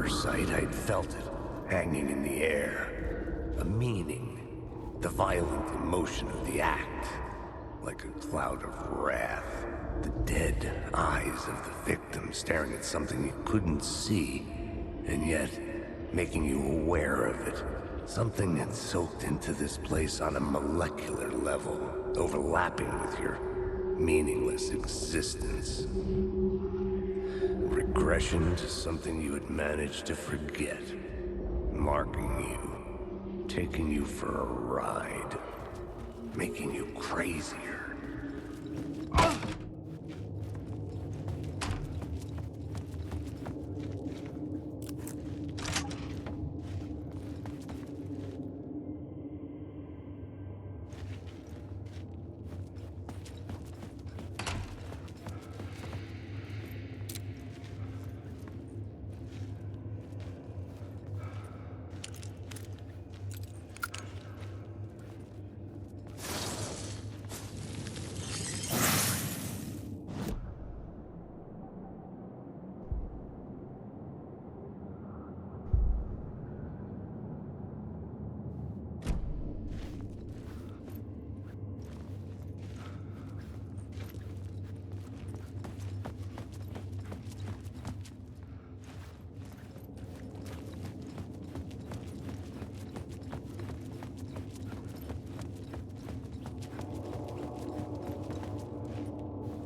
sight, I'd felt it, hanging in the air. A meaning, the violent emotion of the act, like a cloud of wrath. The dead eyes of the victim staring at something you couldn't see, and yet making you aware of it. Something had soaked into this place on a molecular level, overlapping with your meaningless existence. Regression to something you had managed to forget, marking you, taking you for a ride, making you crazier.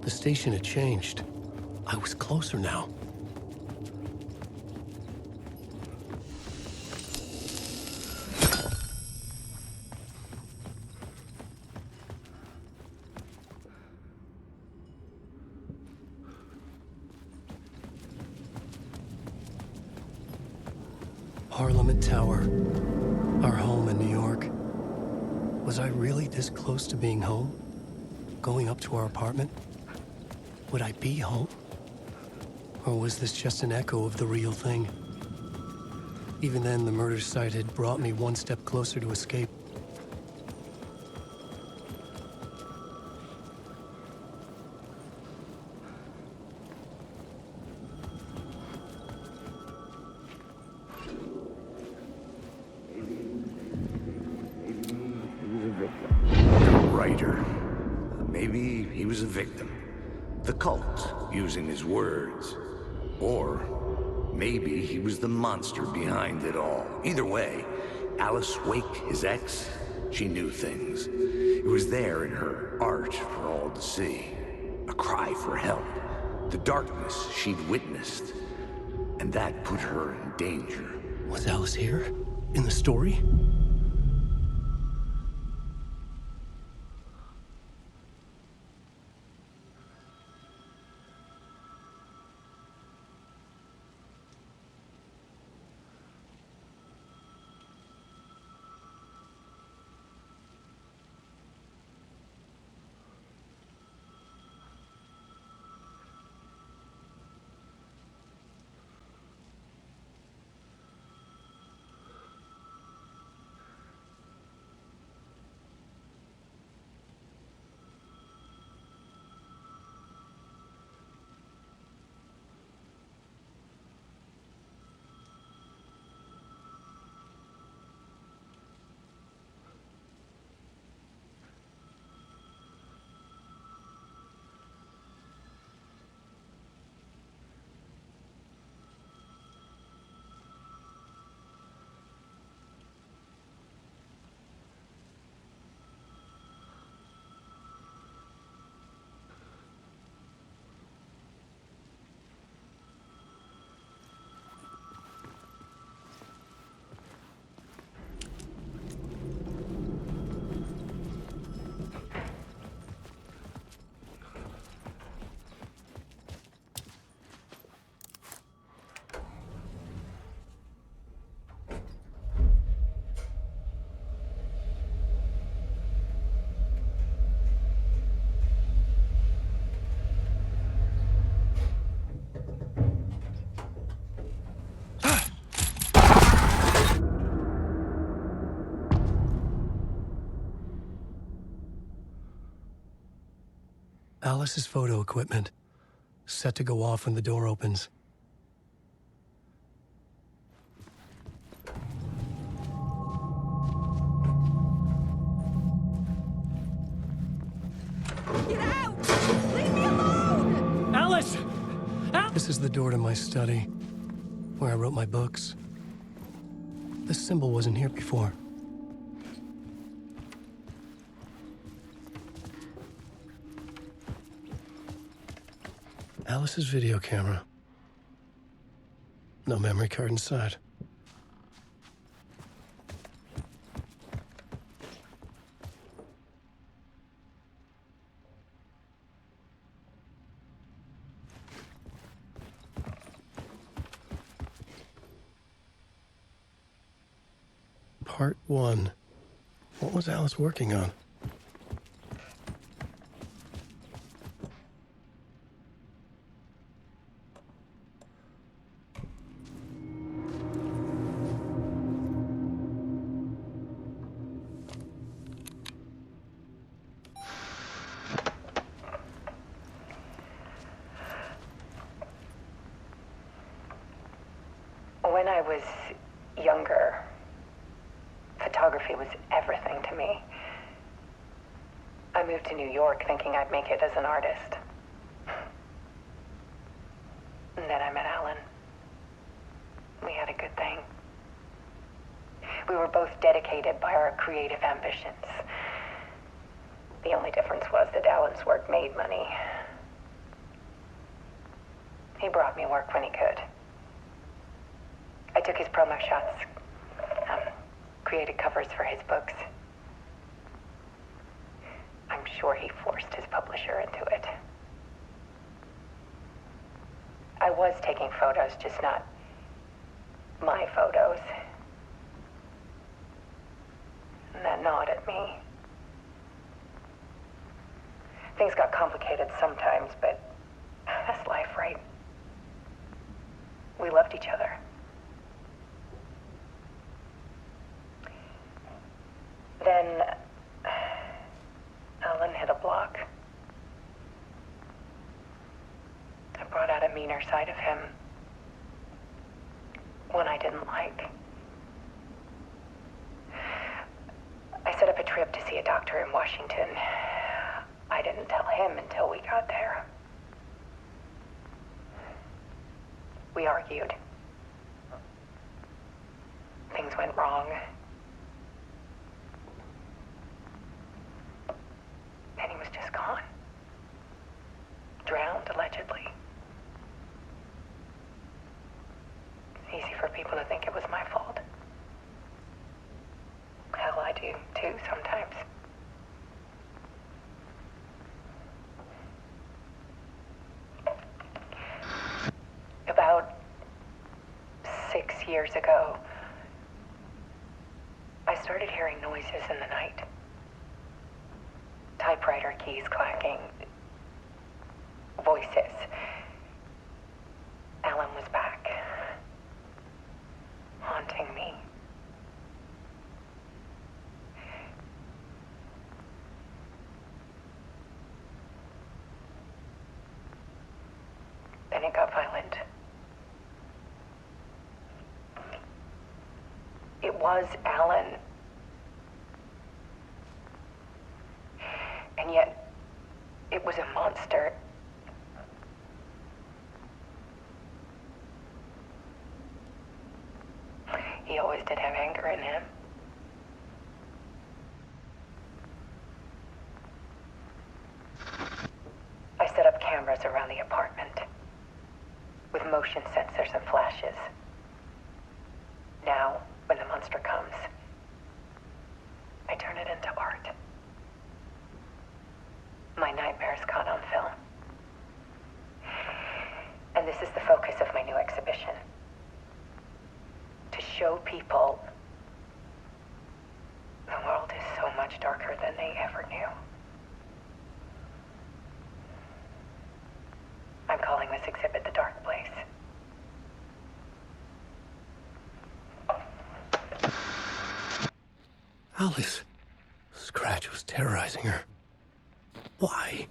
The station had changed. I was closer now. Parliament Tower, our home in New York. Was I really this close to being home? Going up to our apartment? Would I be home? Or was this just an echo of the real thing? Even then, the murder site had brought me one step closer to escape. The writer. Maybe he was a victim. The cult, using his words. Or maybe he was the monster behind it all. Either way, Alice Wake, his ex, she knew things. It was there in her art for all to see. A cry for help. The darkness she'd witnessed. And that put her in danger. Was Alice here? In the story? Alice's photo equipment, set to go off when the door opens. This is the door to my study, where I wrote my books. This symbol wasn't here before. Alice's video camera. No memory card inside. Part 1. What was Alice working on? When I was younger, photography was everything to me. I moved to New York thinking I'd make it as an artist. And then I met Alan. We had a good thing. We were both dedicated by our creative ambitions. The only difference was that Alan's work made money. He brought me work when he could. I took his promo shots, created covers for his books. I'm sure he forced his publisher into it. I was taking photos, just not my photos. And that gnawed at me. Things got complicated sometimes, but that's life, right? We loved each other. Then Alan hit a block. I brought out a meaner side of him. One I didn't like. I set up a trip to see a doctor in Washington. I didn't tell him until we got there. We argued. Things went wrong. And he was just gone. Drowned, allegedly. It's easy for people to think it was my fault. Hell, I do, too, sometimes. About 6 years ago, I started hearing noises in the night. Typewriter keys clacking. Voices. Alan was back. Haunting me. Then it got violent. It was Alan. And yet, it was a monster. He always did have anger in him. I set up cameras around the apartment with motion sensors and flashes. Now, when the monster comes, I turn it into art. My nightmares caught on film. And this is the focus of my new exhibition. To show people the world is so much darker than they ever knew. I'm calling this exhibit The Dark Place. Alice. Scratch was terrorizing her. Why?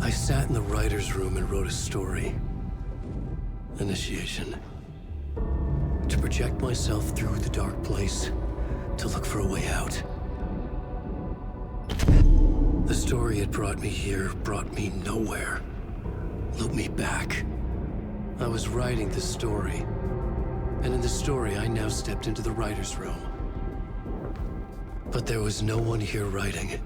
I sat in the writer's room and wrote a story. Initiation. To project myself through the dark place, to look for a way out. The story had brought me here, brought me nowhere. Looped me back. I was writing the story. And in the story, I now stepped into the writer's room. But there was no one here writing.